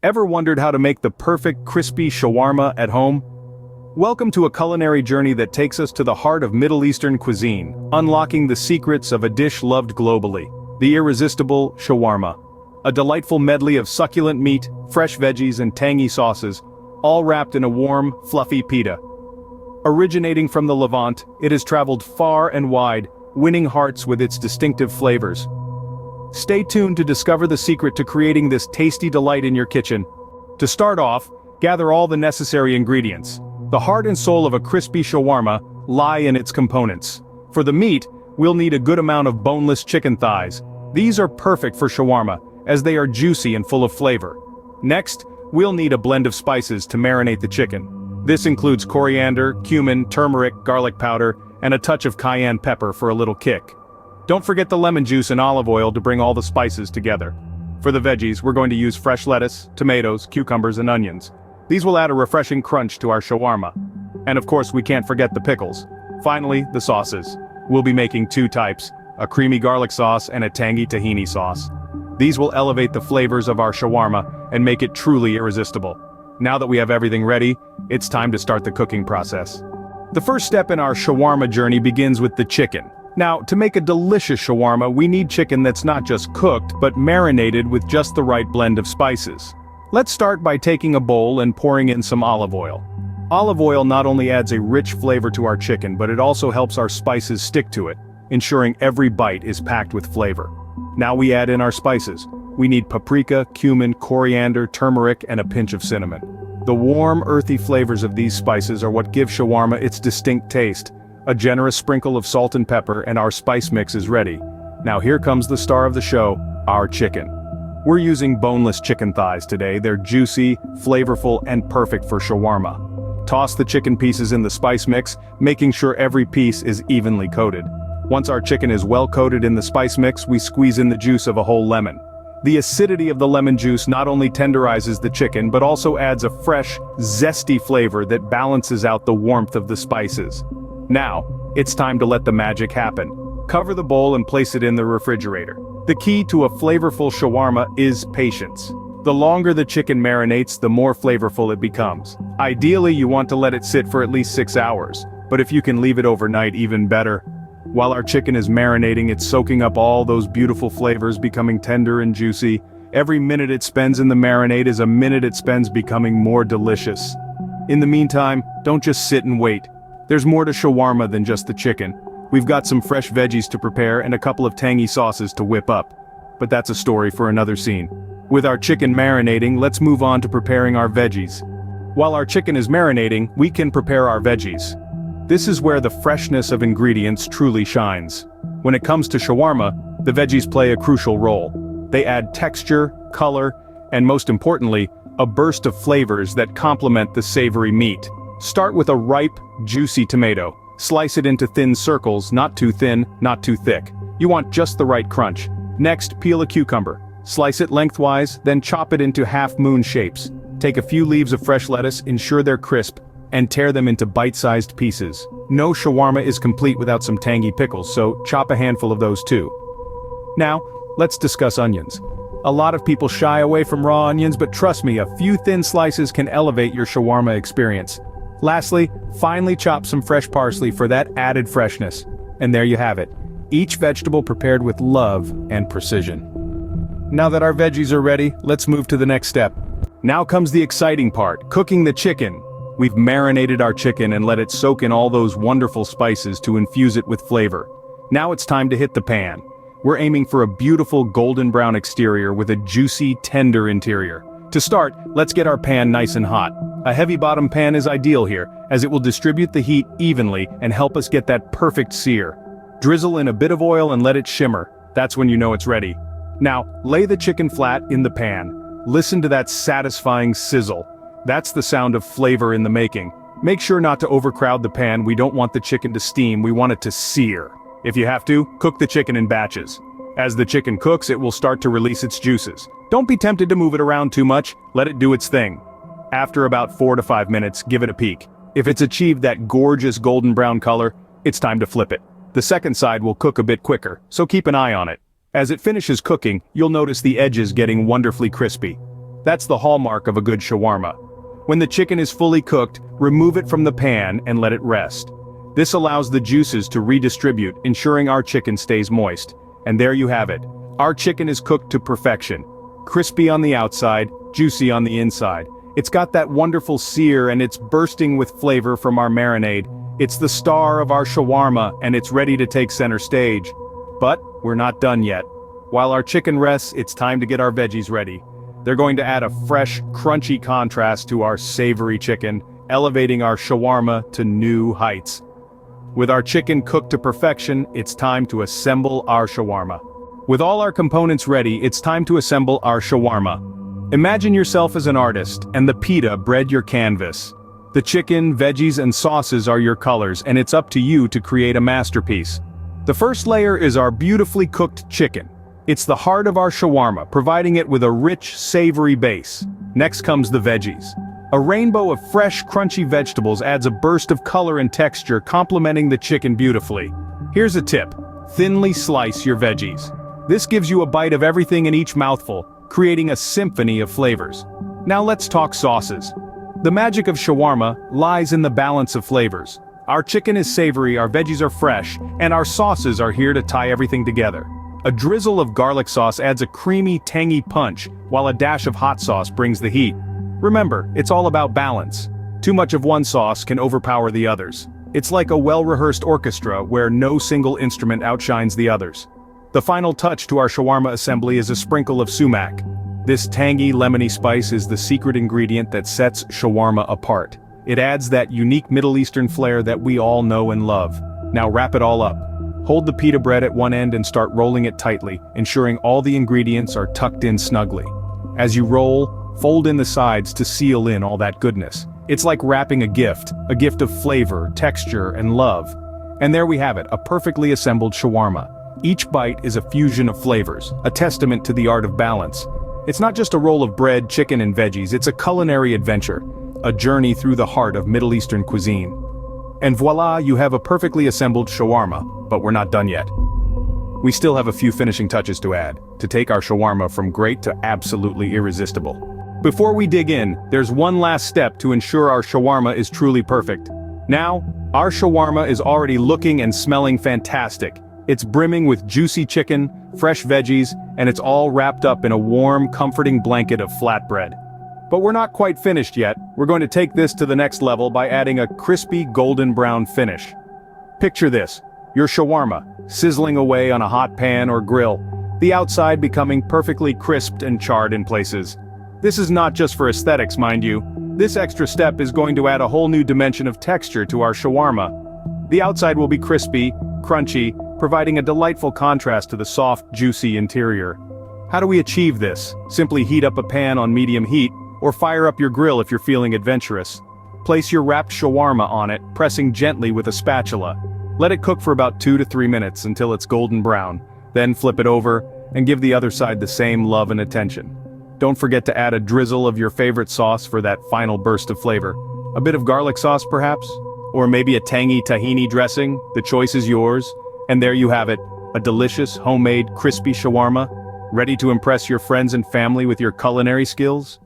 Ever wondered how to make the perfect crispy shawarma at home? Welcome to a culinary journey that takes us to the heart of Middle Eastern cuisine, unlocking the secrets of a dish loved globally, the irresistible shawarma. A delightful medley of succulent meat, fresh veggies and tangy sauces, all wrapped in a warm, fluffy pita. Originating from the Levant, it has traveled far and wide, winning hearts with its distinctive flavors. Stay tuned to discover the secret to creating this tasty delight in your kitchen. To start off, gather all the necessary ingredients. The heart and soul of a crispy shawarma lie in its components. For the meat, we'll need a good amount of boneless chicken thighs. These are perfect for shawarma, as they are juicy and full of flavor. Next, we'll need a blend of spices to marinate the chicken. This includes coriander, cumin, turmeric, garlic powder, and a touch of cayenne pepper for a little kick. Don't forget the lemon juice and olive oil to bring all the spices together. For the veggies, we're going to use fresh lettuce, tomatoes, cucumbers, and onions. These will add a refreshing crunch to our shawarma. And of course, we can't forget the pickles. Finally, the sauces. We'll be making two types, a creamy garlic sauce and a tangy tahini sauce. These will elevate the flavors of our shawarma and make it truly irresistible. Now that we have everything ready, it's time to start the cooking process. The first step in our shawarma journey begins with the chicken. Now, to make a delicious shawarma, we need chicken that's not just cooked, but marinated with just the right blend of spices. Let's start by taking a bowl and pouring in some olive oil. Olive oil not only adds a rich flavor to our chicken, but it also helps our spices stick to it, ensuring every bite is packed with flavor. Now we add in our spices. We need paprika, cumin, coriander, turmeric, and a pinch of cinnamon. The warm, earthy flavors of these spices are what give shawarma its distinct taste. A generous sprinkle of salt and pepper and our spice mix is ready. Now here comes the star of the show, our chicken. We're using boneless chicken thighs today. They're juicy, flavorful, and perfect for shawarma. Toss the chicken pieces in the spice mix, making sure every piece is evenly coated. Once our chicken is well coated in the spice mix, we squeeze in the juice of a whole lemon. The acidity of the lemon juice not only tenderizes the chicken, but also adds a fresh, zesty flavor that balances out the warmth of the spices. Now, it's time to let the magic happen. Cover the bowl and place it in the refrigerator. The key to a flavorful shawarma is patience. The longer the chicken marinates, the more flavorful it becomes. Ideally, you want to let it sit for at least 6 hours, but if you can leave it overnight, even better. While our chicken is marinating, it's soaking up all those beautiful flavors, becoming tender and juicy. Every minute it spends in the marinade is a minute it spends becoming more delicious. In the meantime, don't just sit and wait. There's more to shawarma than just the chicken. We've got some fresh veggies to prepare and a couple of tangy sauces to whip up. But that's a story for another scene. With our chicken marinating, let's move on to preparing our veggies. While our chicken is marinating, we can prepare our veggies. This is where the freshness of ingredients truly shines. When it comes to shawarma, the veggies play a crucial role. They add texture, color, and most importantly, a burst of flavors that complement the savory meat. Start with a ripe, juicy tomato. Slice it into thin circles, not too thin, not too thick. You want just the right crunch. Next, peel a cucumber. Slice it lengthwise, then chop it into half-moon shapes. Take a few leaves of fresh lettuce, ensure they're crisp, and tear them into bite-sized pieces. No shawarma is complete without some tangy pickles, so chop a handful of those too. Now, let's discuss onions. A lot of people shy away from raw onions, but trust me, a few thin slices can elevate your shawarma experience. Lastly, finely chop some fresh parsley for that added freshness. And there you have it. Each vegetable prepared with love and precision. Now that our veggies are ready, let's move to the next step. Now comes the exciting part, cooking the chicken. We've marinated our chicken and let it soak in all those wonderful spices to infuse it with flavor. Now it's time to hit the pan. We're aiming for a beautiful golden brown exterior with a juicy, tender interior. To start, let's get our pan nice and hot. A heavy bottom pan is ideal here, as it will distribute the heat evenly and help us get that perfect sear. Drizzle in a bit of oil and let it shimmer. That's when you know it's ready. Now, lay the chicken flat in the pan. Listen to that satisfying sizzle. That's the sound of flavor in the making. Make sure not to overcrowd the pan. We don't want the chicken to steam, we want it to sear. If you have to, cook the chicken in batches. As the chicken cooks, it will start to release its juices. Don't be tempted to move it around too much, let it do its thing. After about 4 to 5 minutes, give it a peek. If it's achieved that gorgeous golden brown color, it's time to flip it. The second side will cook a bit quicker, so keep an eye on it. As it finishes cooking, you'll notice the edges getting wonderfully crispy. That's the hallmark of a good shawarma. When the chicken is fully cooked, remove it from the pan and let it rest. This allows the juices to redistribute, ensuring our chicken stays moist. And there you have it. Our chicken is cooked to perfection. Crispy on the outside, juicy on the inside. It's got that wonderful sear and it's bursting with flavor from our marinade. It's the star of our shawarma and it's ready to take center stage. But we're not done yet. While our chicken rests, it's time to get our veggies ready. They're going to add a fresh, crunchy contrast to our savory chicken, elevating our shawarma to new heights. With our chicken cooked to perfection, it's time to assemble our shawarma. With all our components ready, it's time to assemble our shawarma. Imagine yourself as an artist, and the pita bread your canvas. The chicken, veggies, and sauces are your colors, and it's up to you to create a masterpiece. The first layer is our beautifully cooked chicken. It's the heart of our shawarma, providing it with a rich, savory base. Next comes the veggies. A rainbow of fresh, crunchy vegetables adds a burst of color and texture, complementing the chicken beautifully. Here's a tip: thinly slice your veggies. This gives you a bite of everything in each mouthful, creating a symphony of flavors. Now let's talk sauces. The magic of shawarma lies in the balance of flavors. Our chicken is savory, our veggies are fresh, and our sauces are here to tie everything together. A drizzle of garlic sauce adds a creamy, tangy punch, while a dash of hot sauce brings the heat. Remember, it's all about balance. Too much of one sauce can overpower the others. It's like a well-rehearsed orchestra where no single instrument outshines the others. The final touch to our shawarma assembly is a sprinkle of sumac. This tangy, lemony spice is the secret ingredient that sets shawarma apart. It adds that unique Middle Eastern flair that we all know and love. Now wrap it all up. Hold the pita bread at one end and start rolling it tightly, ensuring all the ingredients are tucked in snugly. As you roll, fold in the sides to seal in all that goodness. It's like wrapping a gift of flavor, texture, and love. And there we have it, a perfectly assembled shawarma. Each bite is a fusion of flavors, a testament to the art of balance. It's not just a roll of bread, chicken, and veggies, it's a culinary adventure, a journey through the heart of Middle Eastern cuisine. And voila, you have a perfectly assembled shawarma, but we're not done yet. We still have a few finishing touches to add, to take our shawarma from great to absolutely irresistible. Before we dig in, there's one last step to ensure our shawarma is truly perfect. Now, our shawarma is already looking and smelling fantastic. It's brimming with juicy chicken, fresh veggies, and it's all wrapped up in a warm, comforting blanket of flatbread. But we're not quite finished yet. We're going to take this to the next level by adding a crispy golden brown finish. Picture this: your shawarma, sizzling away on a hot pan or grill, the outside becoming perfectly crisped and charred in places. This is not just for aesthetics, mind you. This extra step is going to add a whole new dimension of texture to our shawarma. The outside will be crispy, crunchy, providing a delightful contrast to the soft, juicy interior. How do we achieve this? Simply heat up a pan on medium heat, or fire up your grill if you're feeling adventurous. Place your wrapped shawarma on it, pressing gently with a spatula. Let it cook for about 2 to 3 minutes until it's golden brown. Then flip it over, and give the other side the same love and attention. Don't forget to add a drizzle of your favorite sauce for that final burst of flavor. A bit of garlic sauce perhaps? Or maybe a tangy tahini dressing? The choice is yours. And there you have it, a delicious, homemade, crispy shawarma, ready to impress your friends and family with your culinary skills.